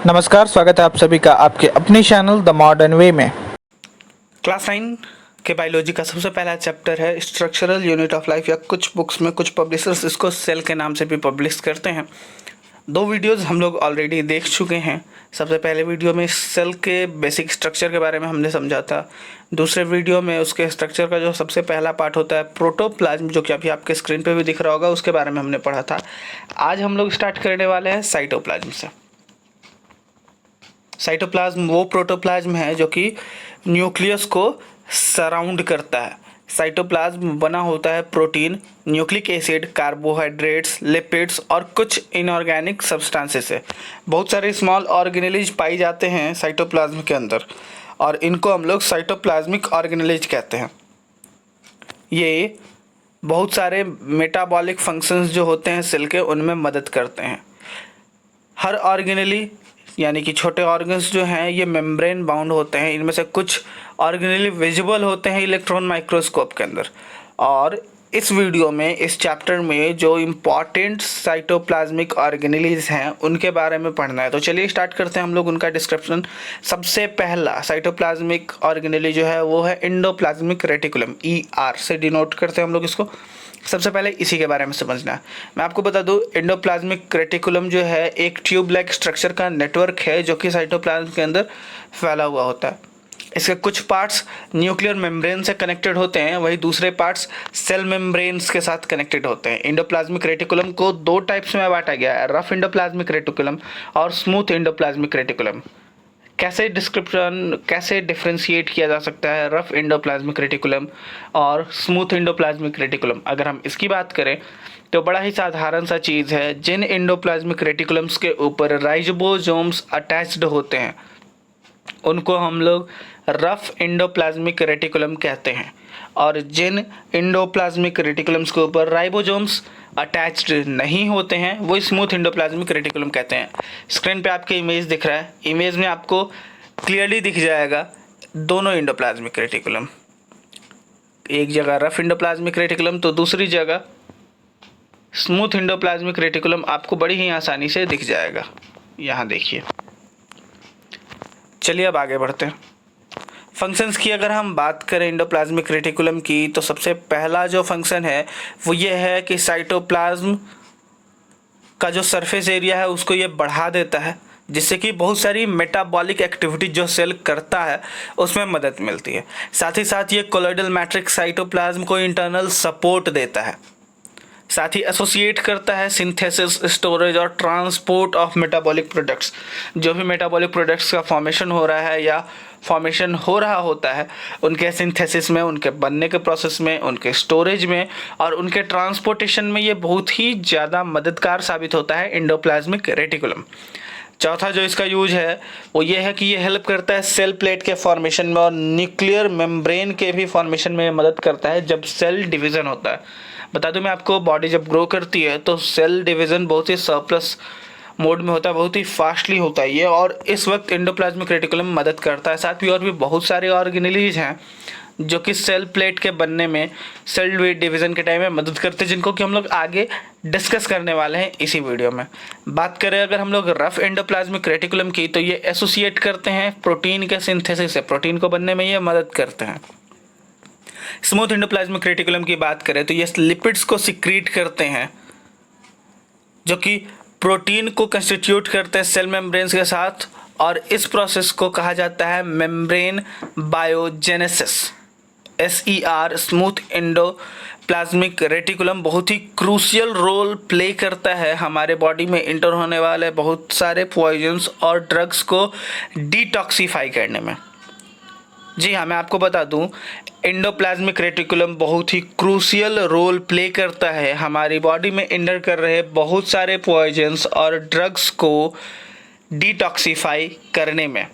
नमस्कार, स्वागत है आप सभी का आपके अपने चैनल द मॉडर्न वे में। क्लास 9 के बायोलॉजी का सबसे पहला चैप्टर है स्ट्रक्चरल यूनिट ऑफ लाइफ, या कुछ बुक्स में कुछ पब्लिशर्स इसको सेल के नाम से भी पब्लिश करते हैं। दो वीडियोस हम लोग ऑलरेडी देख चुके हैं। सबसे पहले वीडियो में सेल के बेसिक स्ट्रक्चर के बारे में हमने समझा था। दूसरे वीडियो में उसके स्ट्रक्चर का जो सबसे पहला पार्ट होता है प्रोटोप्लाज्म, जो कि अभी आपके स्क्रीन पे भी दिख रहा होगा, उसके बारे में हमने पढ़ा था। आज हम लोग स्टार्ट करने वाले हैं साइटोप्लाज्म से। साइटोप्लाज्म वो प्रोटोप्लाज्म है जो कि न्यूक्लियस को सराउंड करता है। साइटोप्लाज्म बना होता है protein, nucleic acid, carbohydrates, lipids और कुछ इनऑर्गेनिक सब्सटेंसेस से। बहुत सारे स्मॉल ऑर्गेनेलिज पाए जाते हैं साइटोप्लाज्म के अंदर, और इनको हम लोग साइटोप्लाज्मिक ऑर्गेनेलिज कहते हैं। ये बहुत सारे मेटाबॉलिक फंक्शंस जो होते हैं सेल के, उनमें मदद करते हैं। हर ऑर्गेनेली यानी कि छोटे ऑर्गन्स जो हैं ये मेम्ब्रेन बाउंड होते हैं। इनमें से कुछ ऑर्गेनेली विजिबल होते हैं इलेक्ट्रॉन माइक्रोस्कोप के अंदर। और इस वीडियो में, इस चैप्टर में जो इम्पॉर्टेंट साइटोप्लाज्मिक ऑर्गेनेलीज हैं उनके बारे में पढ़ना है। तो चलिए स्टार्ट करते हैं हम लोग उनका डिस्क्रिप्शन। सबसे पहला साइटोप्लाज्मिक ऑर्गेनेली जो है वो है एंडोप्लाज्मिक रेटिकुलम, ER से डिनोट करते हैं हम लोग इसको। सबसे पहले इसी के बारे में समझना है। मैं आपको बता दूं, एंडोप्लाज्मिक रेटिकुलम जो है एक ट्यूब लाइक स्ट्रक्चर का नेटवर्क है जो कि साइटोप्लाज्म के अंदर फैला हुआ होता है। इसके कुछ पार्ट्स न्यूक्लियर मेम्ब्रेन से कनेक्टेड होते हैं, वही दूसरे पार्ट्स सेल मेम्ब्रेन्स के साथ कनेक्टेड होते हैं। एंडोप्लाज्मिक रेटिकुलम को दो टाइप्स में बांटा गया है, रफ एंडोप्लाज्मिक रेटिकुलम और स्मूथ एंडोप्लाज्मिक रेटिकुलम। कैसे डिफ्रेंशिएट किया जा सकता है रफ एंडोप्लाज्मिक रेटिकुलम और स्मूथ एंडोप्लाज्मिक रेटिकुलम? अगर हम इसकी बात करें तो बड़ा ही साधारण सा चीज़ है। जिन एंडोप्लाज्मिक रेटिकुलम्स के ऊपर राइबोसोम्स अटैच्ड होते हैं उनको हम लोग रफ एंडोप्लाज्मिक रेटिकुलम कहते हैं, और जिन एंडोप्लाज्मिक रेटिकुलम्स के ऊपर राइबोसोम्स अटैच्ड नहीं होते हैं वो स्मूथ एंडोप्लाज्मिक रेटिकुलम कहते हैं। स्क्रीन पे आपके इमेज दिख रहा है, इमेज में आपको क्लियरली दिख जाएगा दोनों एंडोप्लाज्मिक रेटिकुलम। एक जगह रफ एंडोप्लाज्मिक रेटिकुलम तो दूसरी जगह स्मूथ एंडोप्लाज्मिक रेटिकुलम आपको बड़ी ही आसानी से दिख जाएगा। यहाँ देखिए। चलिए अब आगे बढ़ते हैं। फंक्शंस की अगर हम बात करें एंडोप्लाज्मिक रेटिकुलम की, तो सबसे पहला जो फंक्शन है वो ये है कि साइटोप्लाज्म का जो सरफेस एरिया है उसको ये बढ़ा देता है, जिससे कि बहुत सारी मेटाबॉलिक एक्टिविटी जो सेल करता है उसमें मदद मिलती है। साथ ही साथ ये कोलोइडल मैट्रिक्स साइटोप्लाज्म को इंटरनल सपोर्ट देता है। साथ ही एसोसिएट करता है सिंथेसिस, स्टोरेज और ट्रांसपोर्ट ऑफ मेटाबॉलिक प्रोडक्ट्स। जो भी मेटाबॉलिक प्रोडक्ट्स का फॉर्मेशन हो रहा है या फॉर्मेशन हो रहा होता है, उनके सिंथेसिस में, उनके बनने के प्रोसेस में, उनके स्टोरेज में और उनके ट्रांसपोर्टेशन में ये बहुत ही ज़्यादा मददगार साबित होता है एंडोप्लाज्मिक रेटिकुलम। चौथा जो इसका यूज है वो ये है कि ये हेल्प करता है सेल प्लेट के फॉर्मेशन में और न्यूक्लियर मेम्ब्रेन के भी फॉर्मेशन में मदद करता है जब सेल डिवीज़न होता है। बता दूं मैं आपको, बॉडी जब ग्रो करती है तो सेल डिवीज़न बहुत ही सरप्लस मोड में होता है, बहुत ही फास्टली होता है ये, और इस वक्त एंडोप्लाज्मिक रेटिकुलम मदद करता है। साथ ही और भी बहुत सारे ऑर्गेनेलीज हैं जो कि सेल प्लेट के बनने में, सेल डिवीज़न के टाइम में मदद करते हैं, जिनको कि हम लोग आगे डिस्कस करने वाले हैं इसी वीडियो में। बात करें अगर हम लोग रफ एंडोप्लाज्मिक रेटिकुलम की, तो ये एसोसिएट करते हैं प्रोटीन के सिंथेसिस से, प्रोटीन को बनने में ये मदद करते हैं। स्मूथ एंडोप्लाज्मिक रेटिकुलम की बात करें तो ये लिपिड्स को सिक्रीट करते हैं जो कि प्रोटीन को कंस्टिट्यूट करते हैं सेल मेम्ब्रेन्स के साथ, और इस प्रोसेस को कहा जाता है membrane biogenesis, SER। Smooth endoplasmic reticulum बहुत ही क्रूशियल रोल प्ले करता है हमारे बॉडी में इंटर होने वाले बहुत सारे पॉइजन्स और ड्रग्स को डिटॉक्सिफाई करने में। जी हाँ, मैं आपको बता दूं, एंडोप्लाज्मिक रेटिकुलम बहुत ही क्रूशियल रोल प्ले करता है हमारी बॉडी में इंटर कर रहे बहुत सारे पॉइजन्स और ड्रग्स को डिटॉक्सिफाई करने में।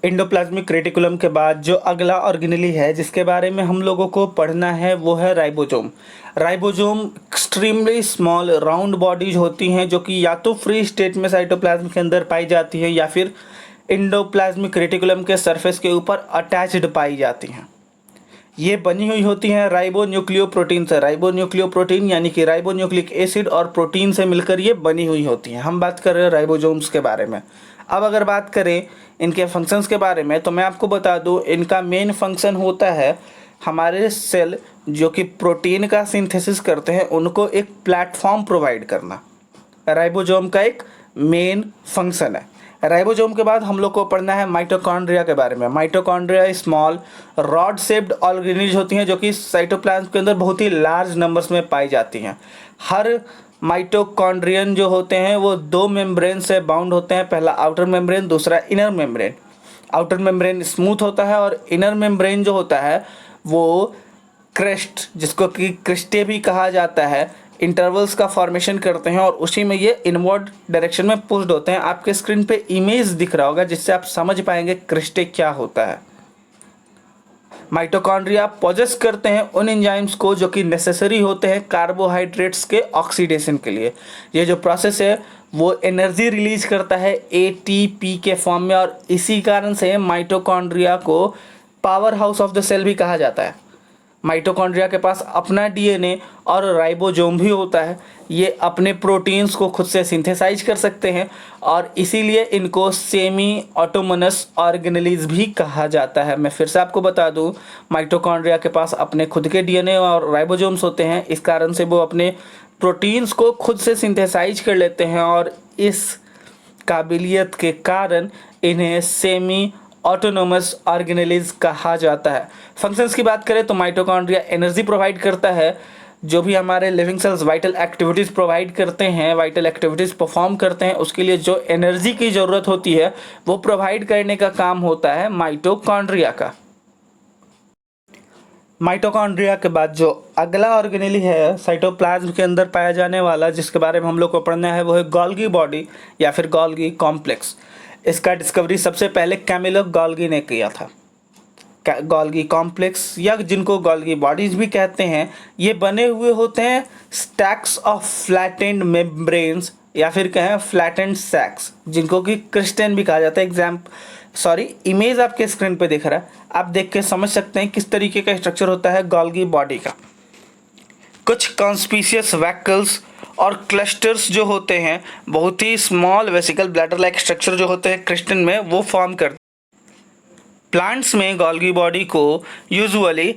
एंडोप्लाज्मिक रेटिकुलम के बाद जो अगला ऑर्गेनेली है जिसके बारे में हम लोगों को पढ़ना है वो है ribosome. Ribosome extremely small round bodies होती हैं जो कि या तो फ्री स्टेट में साइटोप्लाज्म के अंदर पाई जाती है या फिर एंडोप्लाज्मिक रेटिकुलम के सरफेस के ऊपर अटैच्ड पाई जाती हैं। ये बनी हुई होती हैं राइबोन्यूक्लियोप्रोटीन से। राइबोन्यूक्लियोप्रोटीन यानी कि राइबोन्यूक्लिक एसिड और प्रोटीन से मिलकर ये बनी हुई होती हैं। हम बात कर रहे हैं राइबोसोम्स के बारे में। अब अगर बात करें इनके फंक्शंस के बारे में तो मैं आपको बता दूं, इनका मेन फंक्शन होता है हमारे सेल जो कि प्रोटीन का सिंथेसिस करते हैं उनको एक प्लेटफॉर्म प्रोवाइड करना, राइबोसोम का एक मेन फंक्शन है। राइबोसोम के बाद हम लोग को पढ़ना है माइटोकॉन्ड्रिया के बारे में। माइटोकॉन्ड्रिया स्मॉल रॉड शेप्ड ऑर्गेनीज होती हैं जो कि साइटोप्लाज्म के अंदर बहुत ही लार्ज नंबर्स में पाई जाती हैं। हर माइटोकॉन्ड्रियन जो होते हैं वो दो मेम्ब्रेन से बाउंड होते हैं, पहला आउटर मेम्ब्रेन, दूसरा inner membrane. Outer membrane smooth होता है और इनर मेम्ब्रेन जो होता है वो क्रेस्ट, जिसको कि क्रिस्टे भी कहा जाता है, इंटरवल्स का फॉर्मेशन करते हैं और उसी में ये इनवर्ड डायरेक्शन में पुश्ड होते हैं। आपके स्क्रीन पे इमेज दिख रहा होगा जिससे आप समझ पाएंगे क्रिस्टे क्या होता है। माइटोकॉन्ड्रिया पोजेस करते हैं उन एंजाइम्स को जो कि नेसेसरी होते हैं कार्बोहाइड्रेट्स के ऑक्सीडेशन के लिए। ये जो प्रोसेस है वो एनर्जी रिलीज करता है एटीपी के फॉर्म में और इसी कारण से माइटोकॉन्ड्रिया को power house of the cell भी कहा जाता है। माइटोकॉन्ड्रिया के पास अपना डीएनए और राइबोसोम भी होता है। ये अपने प्रोटीन्स को खुद से सिंथेसाइज कर सकते हैं और इसीलिए इनको सेमी ऑटोनोमस ऑर्गेनेलिज भी कहा जाता है। मैं फिर से आपको बता दूं, माइटोकॉन्ड्रिया के पास अपने खुद के डीएनए और राइबोसोम्स होते हैं, इस कारण से वो अपने प्रोटीन्स को खुद से सिंथेसाइज कर लेते हैं और इस काबिलियत के कारण इन्हें सेमी ऑटोनोमस ऑर्गेनेलिज कहा जाता है। फंक्शंस की बात करें तो माइटोकॉन्ड्रिया एनर्जी प्रोवाइड करता है, जो भी हमारे living cells vital activities provide करते हैं, वाइटल एक्टिविटीज़ परफॉर्म करते हैं, उसके लिए जो एनर्जी की ज़रूरत होती है वो प्रोवाइड करने का काम होता है माइटोकॉन्ड्रिया का। माइटोकॉन्ड्रिया के बाद जो अगला ऑर्गेनेली है साइटोप्लाज्म के अंदर पाया जाने वाला, जिसके बारे में हम लोग को पढ़ना है, वो है गोल्गी बॉडी या फिर गोल्गी कॉम्प्लेक्स। इसका डिस्कवरी सबसे पहले कैमिलो गोल्गी ने किया था। गोल्गी कॉम्प्लेक्स या जिनको गोल्गी बॉडीज भी कहते हैं, ये बने हुए होते हैं स्टैक्स ऑफ फ्लैटेंड मेम्ब्रेन्स या फिर कहें फ्लैटेंड सैक्स, जिनको कि क्रिस्टेन भी कहा जाता है। इमेज आपके स्क्रीन पे दिख रहा है, आप देख के समझ सकते हैं किस तरीके का स्ट्रक्चर होता है गोल्गी बॉडी का। कुछ कॉन्स्पीशियस वैकल्स और क्लस्टर्स जो होते हैं, बहुत ही small vesicle bladder like structure जो होते हैं क्रिस्टन में, वो फॉर्म करते हैं। प्लांट्स में गोल्गी बॉडी को यूजुअली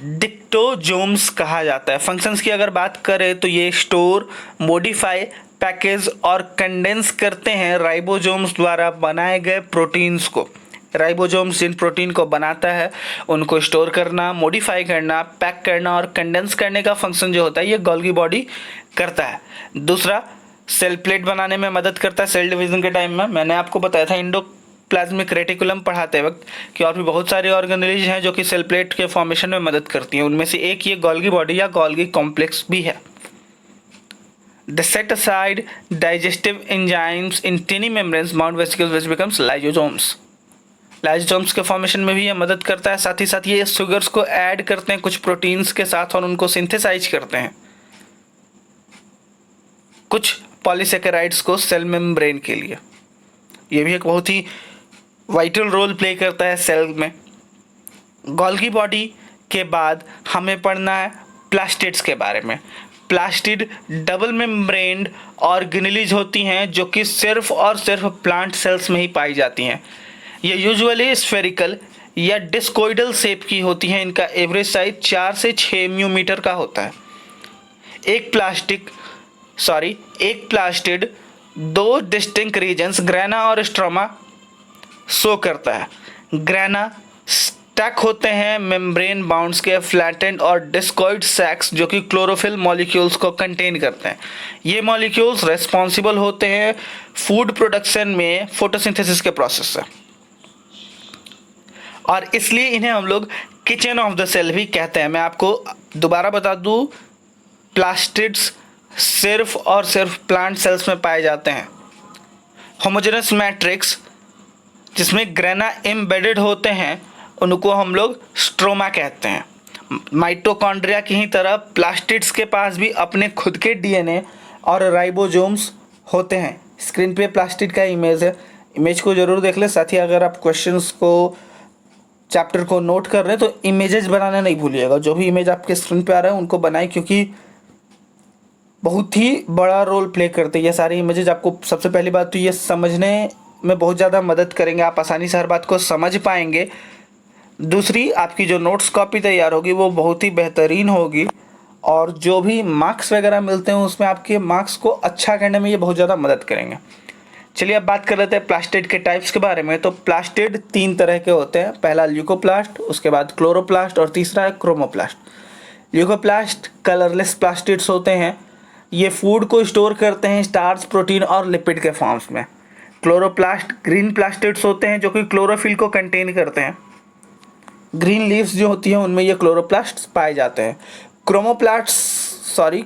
डिक्टोजोम्स कहा जाता है। फंक्शंस की अगर बात करें तो ये स्टोर, मॉडिफाई, पैकेज और कंडेंस करते हैं राइबोसोम्स द्वारा बनाए गए प्रोटीन्स को। राइबोसोम्स जिन प्रोटीन को बनाता है उनको स्टोर करना, मॉडिफाई करना, पैक करना और कंडेंस करने का फंक्शन जो होता है ये गोल्गी बॉडी करता है। दूसरा, सेल प्लेट बनाने में मदद करता है। सेल डिवीजन के टाइम में मैंने आपको बताया था एंडोप्लाज्मिक रेटिकुलम पढ़ाते वक्त कि और भी बहुत सारे ऑर्गेनेलीज हैं जो कि सेल प्लेट के फॉर्मेशन में मदद करती हैं। उनमें से एक ये गोल्गी बॉडी या गोल्गी कॉम्प्लेक्स भी है। They set aside digestive enzymes in tiny membranes bound vesicles which becomes lysosomes. Lysosomes के फॉर्मेशन में भी ये मदद करता है। साथ ही साथ ये शुगर्स को ऐड करते हैं कुछ प्रोटीन्स के साथ और उनको सिंथेसाइज करते हैं कुछ पॉलीसेकेराइड्स को सेल मेम्ब्रेन के लिए। ये भी एक बहुत ही वाइटल रोल प्ले करता है सेल में। गोल्गी बॉडी के बाद हमें पढ़ना है प्लास्टिड्स के बारे में। प्लास्टिड डबल मेम्ब्रेन्ड ऑर्गेनेलीज होती हैं जो कि सिर्फ और सिर्फ प्लांट सेल्स में ही पाई जाती हैं। ये यूजुअली स्फेरिकल या डिस्कोइडल शेप की होती हैं। इनका एवरेज साइज 4 से 6 म्यूमीटर का होता है। एक प्लास्टिड दो डिस्टिंक्ट रीजन्स ग्रेना और स्ट्रोमा शो करता है। ग्रेना स्टैक होते हैं मेम्ब्रेन बाउंड्स के फ्लैटेंड और डिस्कॉइड सैक्स जो कि क्लोरोफिल मॉलिक्यूल्स को कंटेन करते हैं। ये मॉलिक्यूल्स रेस्पॉन्सिबल होते हैं फूड प्रोडक्शन में फोटोसिंथेसिस के प्रोसेस से और इसलिए इन्हें हम लोग किचन ऑफ द सेल भी कहते हैं। मैं आपको दोबारा बता दूं, प्लास्टिड्स सिर्फ और सिर्फ प्लांट सेल्स में पाए जाते हैं। होमोजेनस मैट्रिक्स जिसमें ग्रेना एम्बेडेड होते हैं उनको हम लोग स्ट्रोमा कहते हैं। माइटोकॉन्ड्रिया की ही तरह प्लास्टिड्स के पास भी अपने खुद के डीएनए और राइबोसोम्स होते हैं। स्क्रीन पे प्लास्टिड का इमेज है, इमेज को ज़रूर देख ले। साथ ही अगर आप क्वेश्चंस को चैप्टर को नोट कर रहे हैं तो इमेजेस बनाना नहीं भूलिएगा। जो भी इमेज आपके स्क्रीन पे आ रहा है उनको बनाएं, क्योंकि बहुत ही बड़ा रोल प्ले करते हैं ये सारी इमेजेस। आपको सबसे पहली बात तो ये समझने में बहुत ज़्यादा मदद करेंगे, आप आसानी से हर बात को समझ पाएंगे। दूसरी, आपकी जो नोट्स कॉपी तैयार होगी वो बहुत ही बेहतरीन होगी, और जो भी मार्क्स वगैरह मिलते हैं उसमें आपके मार्क्स को अच्छा करने में ये बहुत ज़्यादा मदद करेंगे। चलिए अब बात कर लेते हैं प्लास्टिड के टाइप्स के बारे में। तो प्लास्टिड 3 तरह के होते हैं, पहला ल्यूकोप्लास्ट, उसके बाद क्लोरोप्लास्ट और तीसरा है क्रोमोप्लास्ट। ल्यूकोप्लास्ट कलरलेस प्लास्टिड्स होते हैं, ये फूड को स्टोर करते हैं स्टार्च, प्रोटीन और लिपिड के फॉर्म्स में। क्लोरोप्लास्ट ग्रीन प्लास्टिड्स होते हैं जो कि क्लोरोफिल को कंटेन करते हैं। ग्रीन लीव्स जो होती हैं उनमें ये क्लोरोप्लास्ट्स पाए जाते हैं।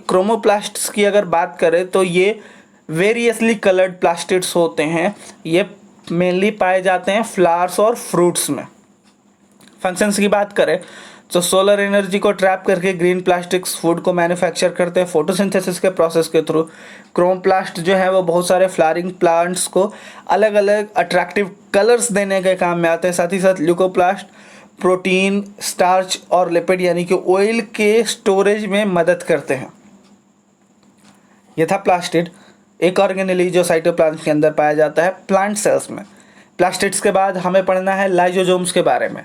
क्रोमोप्लास्ट्स की अगर बात करें तो ये वेरियसली कलर्ड प्लास्टिड्स होते हैं, ये मेनली पाए जाते हैं फ्लावर्स और फ्रूट्स में। फंक्शंस की बात करें तो सोलर एनर्जी को ट्रैप करके ग्रीन प्लास्टिक्स फूड को मैन्युफैक्चर करते हैं फोटोसिंथेसिस के प्रोसेस के थ्रू। क्रोमोप्लास्ट जो है वो बहुत सारे फ्लावरिंग प्लांट्स को अलग अलग अट्रैक्टिव कलर्स देने के काम में आते हैं। साथ ही साथ ल्यूकोप्लास्ट प्रोटीन, स्टार्च और लिपिड यानी कि ऑयल के स्टोरेज में मदद करते हैं। यह था प्लास्टिड, एक ऑर्गेनेली जो साइटोप्लाज्म के अंदर पाया जाता है प्लांट सेल्स में। प्लास्टिड्स के बाद हमें पढ़ना है लाइजोसोम्स के बारे में।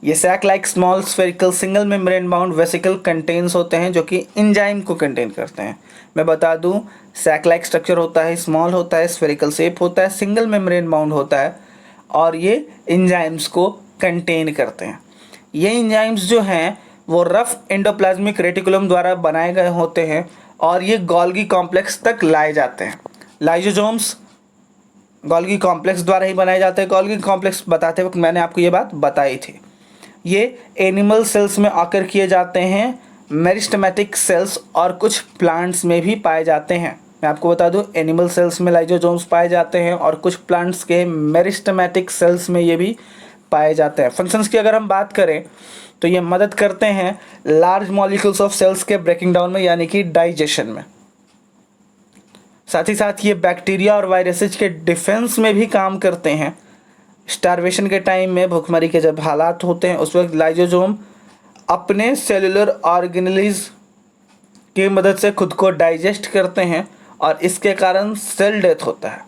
ये sac like small spherical single membrane bound vesicle contains होते हैं जो कि एंजाइम को कंटेन करते हैं। मैं बता दूं, सैक लाइक स्ट्रक्चर होता है, स्मॉल होता है, स्फेरिकल शेप होता है, सिंगल मेम्ब्रेन बाउंड होता है और ये एंजाइम्स को कंटेन करते हैं। ये एंजाइम्स जो हैं वो रफ एंडोप्लाज्मिक रेटिकुलम द्वारा बनाए गए होते हैं और ये गोल्गी कॉम्प्लेक्स तक लाए जाते हैं। लाइजोसोम्स गोल्गी कॉम्प्लेक्स द्वारा ही बनाए जाते हैं। गोल्गी कॉम्प्लेक्स बताते वक्त मैंने आपको ये बात बताई थी। ये एनिमल सेल्स में आकर किए जाते हैं, मेरिस्टेमेटिक सेल्स और कुछ प्लांट्स में भी पाए जाते हैं। मैं आपको बता दूं, एनिमल सेल्स में लाइजोसोम्स पाए जाते हैं और कुछ प्लांट्स के मेरिस्टेमेटिक सेल्स में ये भी पाए जाते हैं। फंक्शंस की अगर हम बात करें तो ये मदद करते हैं लार्ज मॉलिक्यूल्स ऑफ सेल्स के ब्रेकिंग डाउन में यानी कि डाइजेशन में। साथ ही साथ ये बैक्टीरिया और वायरसेस के डिफेंस में भी काम करते हैं। स्टारवेशन के टाइम में, भूखमरी के जब हालात होते हैं उस वक्त लाइजोसोम अपने सेलुलर ऑर्गेनेलीज की मदद से खुद को डाइजेस्ट करते हैं और इसके कारण सेल डेथ होता है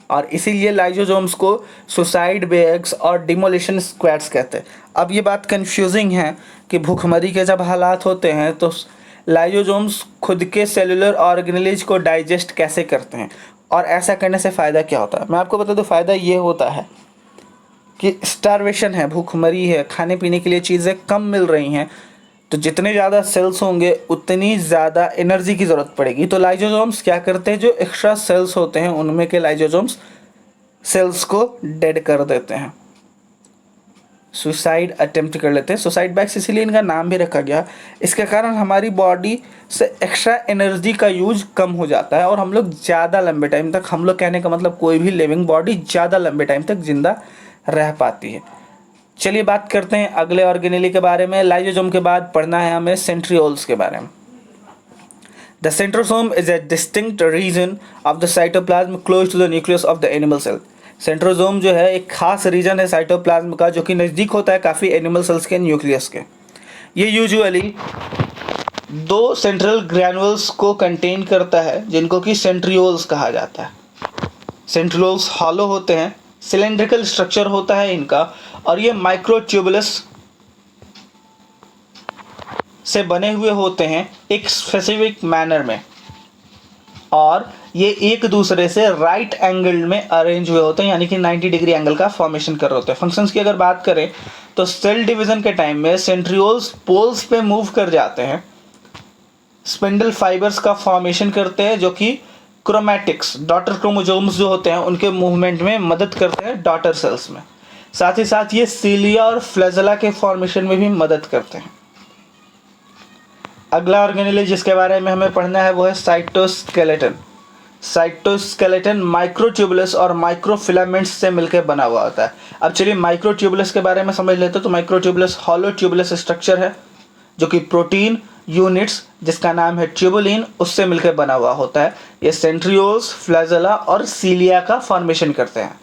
और इसीलिए लाइजोसोम्स को सुसाइड बैग्स और डिमोलिशन स्क्वाड्स कहते हैं। अब ये बात कंफ्यूजिंग है कि भूखमरी के जब हालात होते हैं तो लाइजोसोम्स खुद के सेलुलर ऑर्गेनेलीज को डाइजेस्ट कैसे करते हैं और ऐसा करने से फ़ायदा क्या होता है। मैं आपको बता दूं, फ़ायदा ये होता है कि स्टारवेशन है, भूखमरी है, खाने पीने के लिए चीज़ें कम मिल रही हैं, तो जितने ज़्यादा सेल्स होंगे उतनी ज़्यादा एनर्जी की ज़रूरत पड़ेगी। तो लाइजोसोम्स क्या करते हैं, जो एक्स्ट्रा सेल्स होते हैं उनमें के लाइजोसोम्स सेल्स को डेड कर देते हैं, सुसाइड अटेम्प्ट कर लेते हैं। सुसाइड बैग्स इसीलिए इनका नाम भी रखा गया। इसके कारण हमारी बॉडी से एक्स्ट्रा एनर्जी का यूज कम हो जाता है और हम लोग ज़्यादा लंबे टाइम तक, हम लोग कहने का मतलब कोई भी लिविंग बॉडी ज़्यादा लंबे टाइम तक जिंदा रह पाती है। चलिए बात करते हैं अगले ऑर्गेनेली के बारे में। लाइजोसोम के बाद पढ़ना है हमें सेंट्रियोल्स के बारे में। The centrosome is a distinct region of the cytoplasm close to the nucleus of the animal cell. Centrosome जो है एक खास रीजन है साइटोप्लाज्म का जो कि नज़दीक होता है काफ़ी एनिमल सेल्स के न्यूक्लियस के। ये यूजुअली 2 सेंट्रल ग्रैनुल्स को कंटेन करता है जिनको कि सेंट्रियोल्स कहा जाता है। सेंट्रियोल्स हॉलो होते हैं, सिलेंड्रिकल स्ट्रक्चर होता है इनका और ये माइक्रोट्यूबुलस से बने हुए होते हैं एक स्पेसिफिक मैनर में और ये एक दूसरे से राइट एंगल में अरेंज हुए होते हैं यानी कि 90 डिग्री एंगल का फॉर्मेशन कर रहे होते हैं। फंक्शंस की अगर बात करें तो सेल डिवीजन के टाइम में सेंट्रियोल्स पोल्स पे मूव कर जाते हैं, स्पिंडल फाइबर्स का फॉर्मेशन करते हैं जो कि क्रोमैटिक्स डॉटर क्रोमोसोम्स जो होते हैं उनके मूवमेंट में मदद करते हैं डॉटर सेल्स में। साथ ही साथ ये सीलिया और फ्लैजेला के फॉर्मेशन में भी मदद करते हैं। अगला ऑर्गेनेल जिसके बारे में हमें पढ़ना है वो है साइटोस्केलेटन। साइटोस्केलेटन माइक्रोट्यूबुलस और माइक्रोफिलामेंट्स से मिलकर बना हुआ होता है। अब चलिए माइक्रोट्यूबुलस के बारे में समझ लेते हैं। तो माइक्रोट्यूबुलस हॉलो ट्यूबुलस स्ट्रक्चर है जो कि प्रोटीन यूनिट्स जिसका नाम है ट्यूबुलिन उससे मिलकर बना हुआ होता है। ये सेंट्रियोल्स, फ्लैजेला और सीलिया का फॉर्मेशन करते हैं।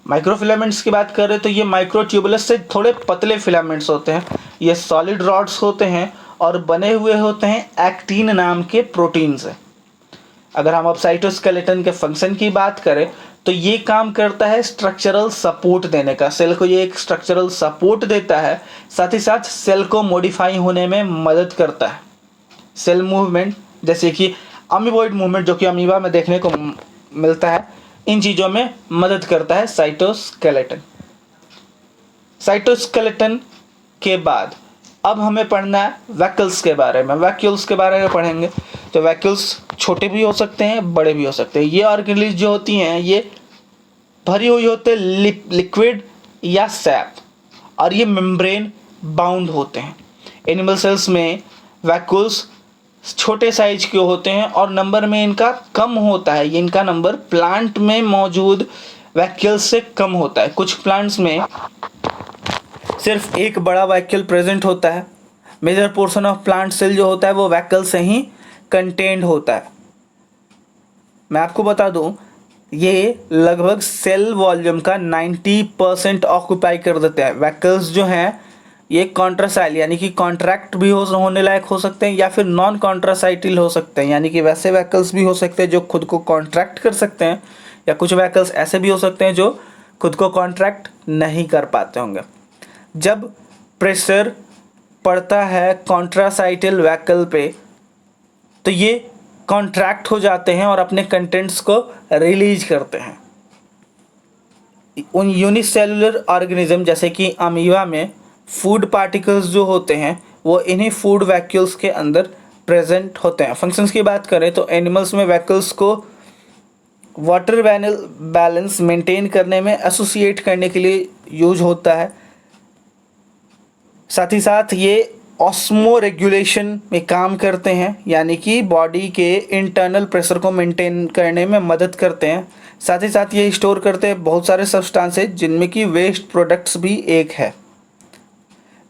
माइक्रोफिलामेंट्स की बात करें तो ये माइक्रोट्यूबुलस से थोड़े पतले फिलामेंट्स होते हैं। ये सॉलिड रॉड्स होते हैं और बने हुए होते हैं एक्टिन नाम के प्रोटीन से। अगर हम अब साइटोस्केलेटन के फंक्शन की बात करें तो ये काम करता है स्ट्रक्चरल सपोर्ट देने का। सेल को ये एक स्ट्रक्चरल सपोर्ट देता है, साथ ही साथ सेल को मॉडिफाई होने में मदद करता है। सेल मूवमेंट जैसे कि अमीबॉइड मूवमेंट जो कि अमीबा में देखने को मिलता है, इन चीज़ों में मदद करता है साइटोस्केलेटन। साइटोस्केलेटन के बाद अब हमें पढ़ना है वैक्यूल्स के बारे में। वैक्यूल्स के बारे में पढ़ेंगे तो वैक्यूल्स छोटे भी हो सकते हैं, बड़े भी हो सकते हैं। ये ऑर्गेनेल्स जो होती हैं ये भरी हुई होते हैं लिक्विड या सैप, और ये मेम्ब्रेन बाउंड होते हैं। एनिमल सेल्स में वैक्यूल्स छोटे साइज के होते हैं और नंबर में इनका कम होता है। इनका नंबर प्लांट में मौजूद वैक्यूल्स से कम होता है। कुछ प्लांट्स में सिर्फ एक बड़ा वैक्यूल प्रेजेंट होता है। Major portion of plant cell जो होता है वो वैक्यूल से ही कंटेन्ड होता है। मैं आपको बता दूं, ये लगभग सेल वॉल्यूम का 90% ऑक्यूपाई कर देते हैं। वैक्यूल्स जो हैं ये कॉन्ट्रासाइल यानी कि कॉन्ट्रैक्ट भी होने लायक हो सकते हैं या फिर नॉन कॉन्ट्रासाइटिल हो सकते हैं, यानी कि वैसे वैक्यूल्स भी हो सकते हैं जो खुद को कॉन्ट्रैक्ट कर सकते हैं, या कुछ वैक्यूल्स ऐसे भी हो सकते हैं जो खुद को कॉन्ट्रैक्ट नहीं कर पाते होंगे। जब प्रेशर पड़ता है कॉन्ट्रासाइटिल वैक्यूल पे तो ये कॉन्ट्रैक्ट हो जाते हैं और अपने कंटेंट्स को रिलीज करते हैं। उन यूनिसेलुलर ऑर्गेनिज्म जैसे कि अमीबा में फूड पार्टिकल्स जो होते हैं वो इन्हीं फूड वैक्यूल्स के अंदर प्रेजेंट होते हैं। फंक्शंस की बात करें तो एनिमल्स में वैक्यूल्स को वाटर बैलेंस मेंटेन करने में एसोसिएट करने के लिए यूज होता है। साथ ही साथ ये ऑस्मो रेगुलेशन में काम करते हैं, यानी कि बॉडी के इंटरनल प्रेशर को मेंटेन करने में मदद करते हैं। साथ ही साथ ये स्टोर करते हैं बहुत सारे सब्सटेंसेस जिनमें कि वेस्ट प्रोडक्ट्स भी एक है।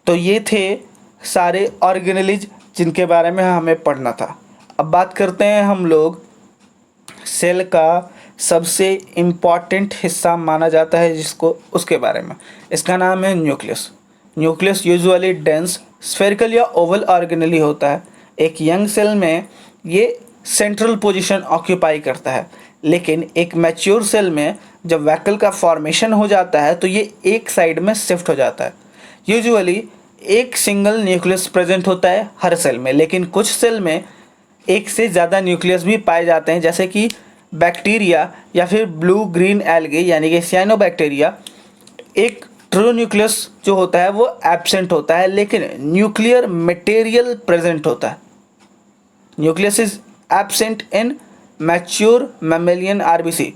तो ये थे सारे ऑर्गेनेलिज जिनके बारे में हमें पढ़ना था। अब बात करते हैं हम लोग सेल का सबसे इम्पॉर्टेंट हिस्सा माना जाता है जिसको, उसके बारे में। इसका नाम है nucleus. Nucleus usually dense spherical या ओवल ऑर्गेनेली होता है। एक यंग सेल में ये सेंट्रल पोजीशन ऑक्यूपाई करता है, लेकिन एक मैच्योर सेल में जब वैक्यूल का फॉर्मेशन हो जाता है तो ये एक साइड में शिफ्ट हो जाता है। यूजुअली एक सिंगल न्यूक्लियस प्रेजेंट होता है हर सेल में, लेकिन कुछ सेल में एक से ज़्यादा न्यूक्लियस भी पाए जाते हैं, जैसे कि बैक्टीरिया या फिर ब्लू ग्रीन एल्गे यानी कि साइनोबैक्टीरिया। एक ट्रू न्यूक्लियस जो होता है वो एब्सेंट होता है, लेकिन न्यूक्लियर मटेरियल प्रेजेंट होता है। Nucleus is absent in mature mammalian RBC.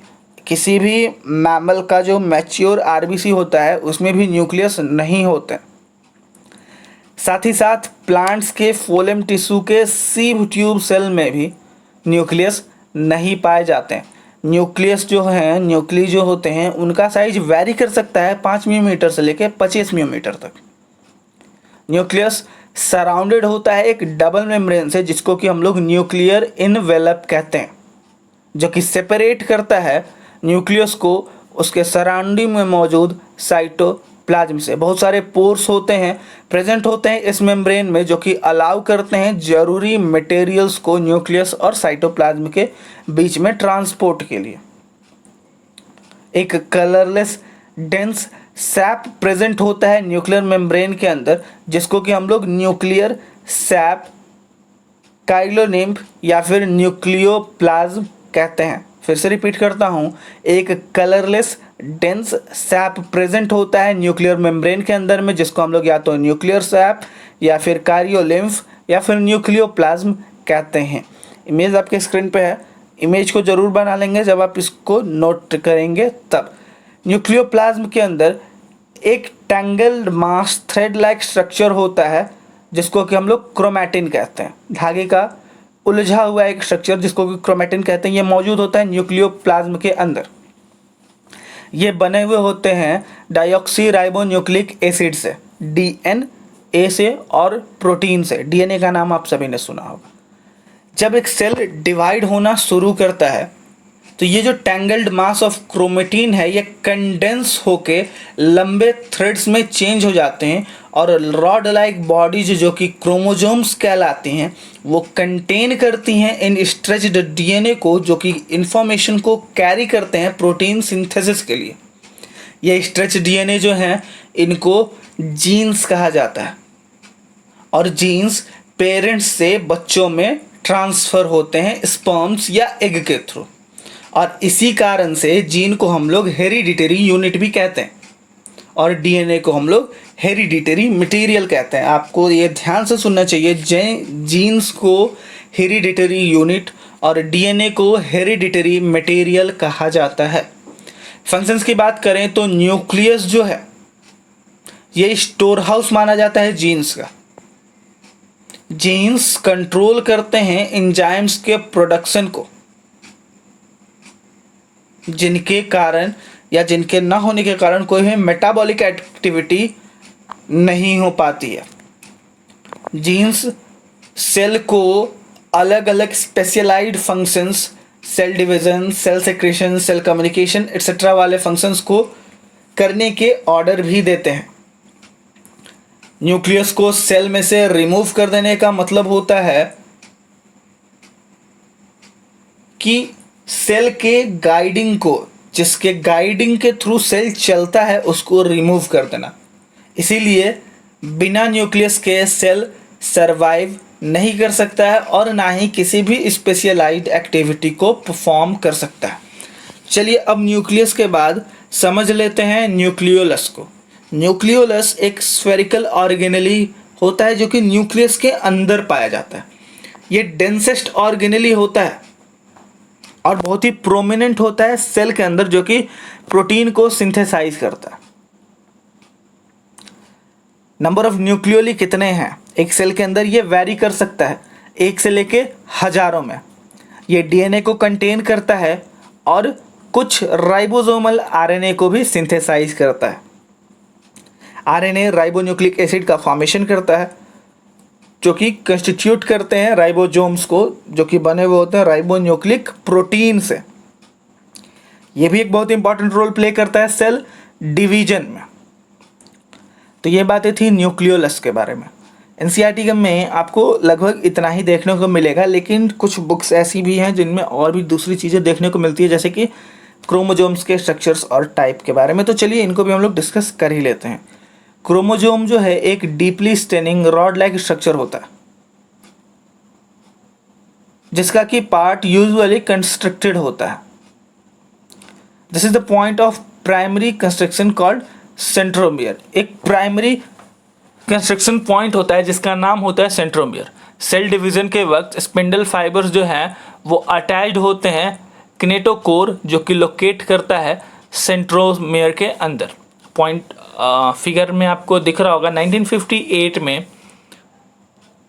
किसी भी मैमल का जो मैच्योर आरबीसी होता है उसमें भी न्यूक्लियस नहीं होते। साथ ही साथ प्लांट्स के फोलेम टिश्यू के सीव ट्यूब सेल में भी न्यूक्लियस नहीं पाए जाते हैं। न्यूक्लियस जो हैं, न्यूक्ली जो होते हैं उनका साइज वेरी कर सकता है 5 मिलीमीटर से लेकर 25 मिलीमीटर तक। न्यूक्लियस सराउंडेड होता है एक डबल मेम्ब्रेन से जिसको कि हम लोग न्यूक्लियर इनवेलप कहते हैं, जो कि सेपरेट करता है न्यूक्लियस को उसके सराउंडिंग में मौजूद साइटोप्लाज्म से। बहुत सारे पोर्स होते हैं, प्रेजेंट होते हैं इस मेम्ब्रेन में, जो कि अलाउ करते हैं जरूरी मटेरियल्स को न्यूक्लियस और साइटोप्लाज्म के बीच में ट्रांसपोर्ट के लिए। एक कलरलेस डेंस सैप प्रेजेंट होता है न्यूक्लियर मेम्ब्रेन के अंदर, जिसको कि हम लोग न्यूक्लियर सैप, काइलोनिम्फ या फिर न्यूक्लियोप्लाज्म कहते हैं। फिर से रिपीट करता हूँ, एक कलरलेस डेंस सैप प्रेजेंट होता है न्यूक्लियर मेम्ब्रेन के अंदर में, जिसको हम लोग या तो न्यूक्लियर सैप या फिर कारियोलिम्फ या फिर न्यूक्लियोप्लाज्म कहते हैं। इमेज आपके स्क्रीन पे है, इमेज को ज़रूर बना लेंगे जब आप इसको नोट करेंगे तब। न्यूक्लियोप्लाज्म के अंदर एक टैंगल्ड मास थ्रेड लाइक स्ट्रक्चर होता है जिसको कि हम लोग क्रोमैटिन कहते हैं। धागे का उलझा हुआ एक स्ट्रक्चर जिसको कि क्रोमैटिन कहते हैं, ये मौजूद होता है न्यूक्लियोप्लाज्म के अंदर। ये बने हुए होते हैं डाइऑक्सी राइबोन्यूक्लिक एसिड से, DNA से और प्रोटीन से। DNA का नाम आप सभी ने सुना होगा। जब एक सेल डिवाइड होना शुरू करता है तो ये जो टैंगल्ड मास ऑफ क्रोमेटिन है ये कंडेंस होके लंबे थ्रेड्स में चेंज हो जाते हैं और रॉड लाइक बॉडीज जो कि क्रोमोजोम्स कहलाती हैं वो कंटेन करती हैं इन स्ट्रेच्ड डीएनए को, जो कि इंफॉर्मेशन को कैरी करते हैं प्रोटीन सिंथेसिस के लिए। ये स्ट्रेच डीएनए जो हैं इनको जीन्स कहा जाता है और जीन्स पेरेंट्स से बच्चों में ट्रांसफ़र होते हैं स्पर्म्स या एग के थ्रू, और इसी कारण से जीन को हम लोग हेरिडिटरी यूनिट भी कहते हैं और डीएनए को हम लोग हेरिडिटरी मटेरियल कहते हैं। आपको ये ध्यान से सुनना चाहिए, जीन्स को हेरिडिटरी यूनिट और डीएनए को हेरिडिटरी मटेरियल कहा जाता है। फंक्शंस की बात करें तो न्यूक्लियस जो है ये स्टोर हाउस माना जाता है जीन्स का। जीन्स कंट्रोल करते हैं एंजाइम्स के प्रोडक्शन को, जिनके कारण या जिनके ना होने के कारण कोई भी मेटाबॉलिक एक्टिविटी नहीं हो पाती है। जीन्स सेल को अलग अलग specialised functions, cell division, cell secretion, cell communication etcetera वाले फंक्शंस को करने के ऑर्डर भी देते हैं। न्यूक्लियस को सेल में से रिमूव कर देने का मतलब होता है कि सेल के गाइडिंग को, जिसके गाइडिंग के थ्रू सेल चलता है, उसको रिमूव कर देना। इसीलिए बिना न्यूक्लियस के सेल सरवाइव नहीं कर सकता है और ना ही किसी भी स्पेशलाइज्ड एक्टिविटी को परफॉर्म कर सकता है। चलिए अब न्यूक्लियस के बाद समझ लेते हैं न्यूक्लियोलस को। न्यूक्लियोलस एक स्फेरिकल ऑर्गेनेली होता है जो कि न्यूक्लियस के अंदर पाया जाता है। ये डेंसेस्ट ऑर्गेनेली होता है और बहुत ही प्रोमिनेंट होता है सेल के अंदर, जो कि प्रोटीन को सिंथेसाइज करता है। नंबर ऑफ न्यूक्लियोली कितने हैं एक सेल के अंदर, ये वैरी कर सकता है, 1 से लेके हजारों में। ये डीएनए को कंटेन करता है और कुछ राइबोसोमल आरएनए को भी सिंथेसाइज करता है। आरएनए राइबोन्यूक्लिक एसिड का फॉर्मेशन करता है, जो कि कंस्टिट्यूट करते हैं राइबोसोम्स को, जो कि बने हुए होते हैं राइबोन्यूक्लिक प्रोटीन से। ये भी एक बहुत इंपॉर्टेंट रोल प्ले करता है सेल डिवीजन में। तो ये बातें थी न्यूक्लियोलस के बारे में। एनसीईआरटी में आपको लगभग इतना ही देखने को मिलेगा, लेकिन कुछ बुक्स ऐसी भी हैं जिनमें और भी दूसरी चीज़ें देखने को मिलती है, जैसे कि क्रोमोजोम्स के स्ट्रक्चर्स और टाइप के बारे में। तो चलिए इनको भी हम लोग डिस्कस कर ही लेते हैं। क्रोमोजोम जो है एक deeply staining rod like structure होता है, जिसका कि पार्ट यूजुअली कंस्ट्रक्टेड होता है। This is the point of primary constriction called centromere. एक प्राइमरी कंस्ट्रक्शन पॉइंट होता है जिसका नाम होता है सेंट्रोमियर। सेल डिवीजन के वक्त स्पिंडल फाइबर्स जो हैं वो अटैच्ड होते हैं किनेटोकोर, जो कि लोकेट करता है सेंट्रोमियर के अंदर। पॉइंट फिगर में आपको दिख रहा होगा। 1958 में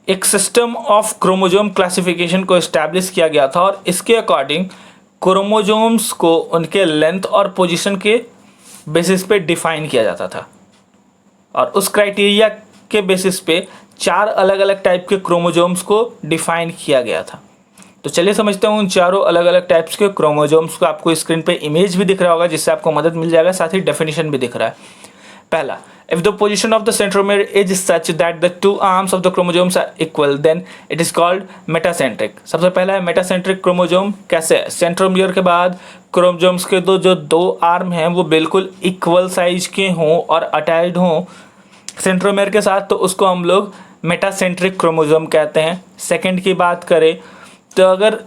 एक सिस्टम ऑफ क्रोमोजोम क्लासिफिकेशन को इस्टेब्लिश किया गया था और इसके अकॉर्डिंग क्रोमोजोम्स को उनके लेंथ और पोजीशन के बेसिस पे डिफाइन किया जाता था, और उस क्राइटेरिया के बेसिस पे 4 अलग अलग टाइप के क्रोमोजोम्स को डिफाइन किया गया था। तो चलिए समझते हैं उन चारों अलग अलग टाइप्स के क्रोमोजोम्स को। आपको स्क्रीन पे इमेज भी दिख रहा होगा जिससे आपको मदद मिल जाएगा, साथ ही डेफिनेशन भी दिख रहा है। पहला, if the position of the centromere is such that the 2 arms of the chromosomes are equal, then it is called metacentric। सबसे पहला है मेटासेंट्रिक क्रोमोजोम। कैसे? सेंट्रोमियर के बाद क्रोमोजोम्स के जो 2 आर्म हैं वो बिल्कुल इक्वल साइज के हों और अटैच्ड हों सेंट्रोमियर के साथ, तो उसको हम लोग मेटासेंट्रिक क्रोमोजोम कहते हैं। सेकंड की बात करें तो अगर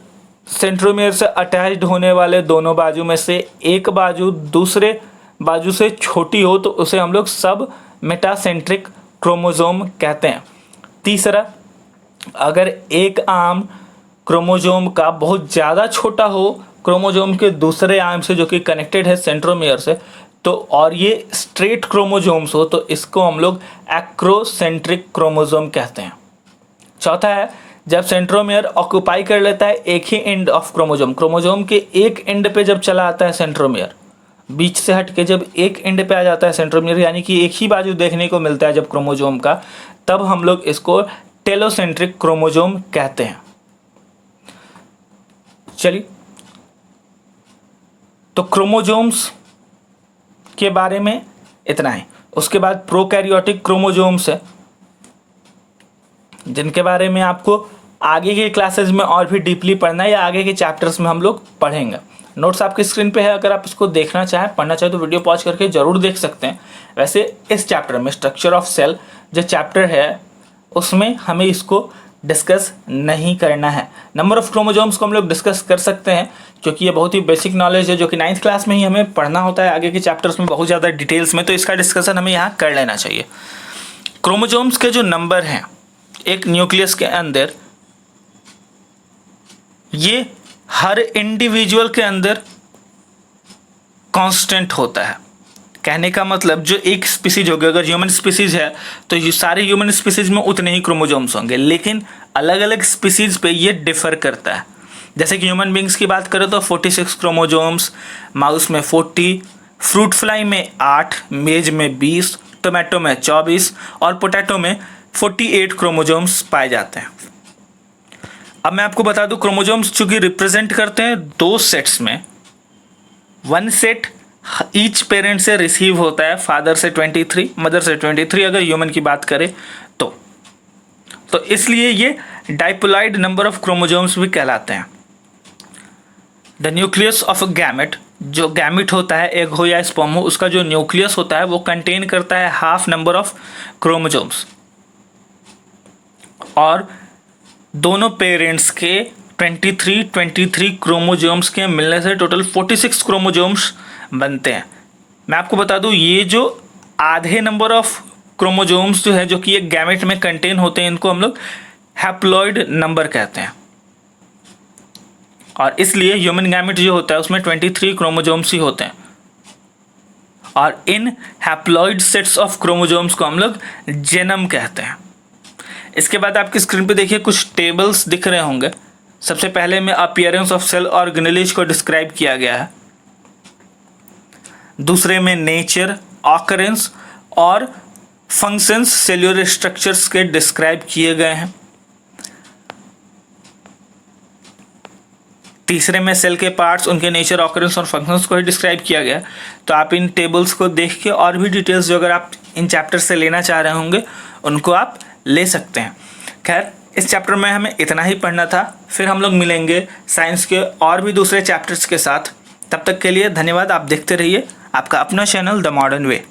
सेंट्रोमियर से अटैच्ड होने वाले दोनों बाजू में से एक बाजू दूसरे बाजू से छोटी हो तो उसे हम लोग सब मेटासेंट्रिक क्रोमोजोम कहते हैं। तीसरा, अगर एक आर्म क्रोमोजोम का बहुत ज़्यादा छोटा हो क्रोमोजोम के दूसरे आर्म से जो कि कनेक्टेड है सेंट्रोमियर से, तो और ये स्ट्रेट क्रोमोजोम्स हो तो इसको हम लोग एक्रोसेंट्रिक क्रोमोजोम कहते हैं। चौथा है, जब सेंट्रोमियर ऑक्यूपाई कर लेता है एक ही एंड ऑफ क्रोमोजोम के एक एंड पे जब चला आता है सेंट्रोमियर, बीच से हट के जब एक एंड पे आ जाता है सेंट्रोमियर, यानी कि एक ही बाजू देखने को मिलता है जब क्रोमोजोम का, तब हम लोग इसको टेलोसेंट्रिक क्रोमोजोम कहते हैं। चलिए तो क्रोमोजोम्स के बारे में इतना है। उसके बाद प्रोकैरियोटिक क्रोमोजोम्स है, जिनके बारे में आपको आगे के क्लासेस में और भी डीपली पढ़ना है या आगे के चैप्टर्स में हम लोग पढ़ेंगे। नोट्स आपकी स्क्रीन पे है, अगर आप इसको देखना चाहें, पढ़ना चाहें तो वीडियो पॉज करके जरूर देख सकते हैं। वैसे इस चैप्टर में स्ट्रक्चर ऑफ सेल जो चैप्टर है उसमें हमें इसको डिस्कस नहीं करना है। नंबर ऑफ क्रोमोजोम्स को हम लोग डिस्कस कर सकते हैं, क्योंकि ये बहुत ही बेसिक नॉलेज है जो कि 9th क्लास में ही हमें पढ़ना होता है, आगे के चैप्टर्स में बहुत ज़्यादा डिटेल्स में, तो इसका डिस्कशन हमें यहाँ कर लेना चाहिए। क्रोमोजोम्स के जो नंबर हैं एक न्यूक्लियस के अंदर, ये हर इंडिविजुअल के अंदर कांस्टेंट होता है। कहने का मतलब जो एक स्पीसीज होगी, अगर ह्यूमन स्पीसीज है तो ये सारे ह्यूमन स्पीसीज में उतने ही क्रोमोजोम्स होंगे, लेकिन अलग अलग स्पीसीज पे ये डिफर करता है। जैसे कि ह्यूमन बींग्स की बात करें तो 46 क्रोमोजोम्स, माउस में 40, फ्रूट फ्लाई में 8, मेज में 20, टोमेटो में 24 और पोटैटो में 48 क्रोमोजोम्स पाए जाते हैं। अब मैं आपको बता दूं, क्रोमोजोम्स चूंकि रिप्रेजेंट करते हैं 2 सेट्स में, 1 सेट ईच पेरेंट से रिसीव होता है, फादर से 23, मदर से 23 अगर ह्यूमन की बात करें तो इसलिए ये डाइपोलॉइड नंबर ऑफ क्रोमोजोम्स भी कहलाते हैं। The nucleus of a gamete, जो गैमेट होता है, एग हो या स्पर्म हो, उसका जो न्यूक्लियस होता है वो कंटेन करता है हाफ नंबर ऑफ क्रोमोजोम्स, और दोनों पेरेंट्स के 23 क्रोमोजोम्स के मिलने से टोटल 46 क्रोमोजोम्स बनते हैं। मैं आपको बता दूं, ये जो आधे नंबर ऑफ क्रोमोजोम्स जो है जो कि एक गैमेट में कंटेन होते हैं, इनको हम लोग हैप्लॉइड नंबर कहते हैं, और इसलिए ह्यूमन गैमेट जो होता है उसमें 23 क्रोमोजोम्स ही होते हैं, और इन हैप्लॉइड सेट्स ऑफ क्रोमोजोम्स को हम लोग जेनम कहते हैं। इसके बाद आपकी स्क्रीन पे देखिए कुछ टेबल्स दिख रहे होंगे। सबसे पहले में अपीयरेंस ऑफ सेल ऑर्गेनेलिज को डिस्क्राइब किया गया है, दूसरे में नेचर, ऑकरेंस और फंक्शंस सेल्यूलर स्ट्रक्चर्स के डिस्क्राइब किए गए हैं। तीसरे में सेल के पार्ट्स, उनके नेचर, ऑकरेंस और फंक्शंस को ही डिस्क्राइब किया गया है। तो आप इन टेबल्स को देख के और भी डिटेल्स जो अगर आप इन चैप्टर से लेना चाह रहे होंगे उनको आप ले सकते हैं। खैर, इस चैप्टर में हमें इतना ही पढ़ना था, फिर हम लोग मिलेंगे साइंस के और भी दूसरे चैप्टर्स के साथ। तब तक के लिए धन्यवाद। आप देखते रहिए आपका अपना चैनल द मॉडर्न वे।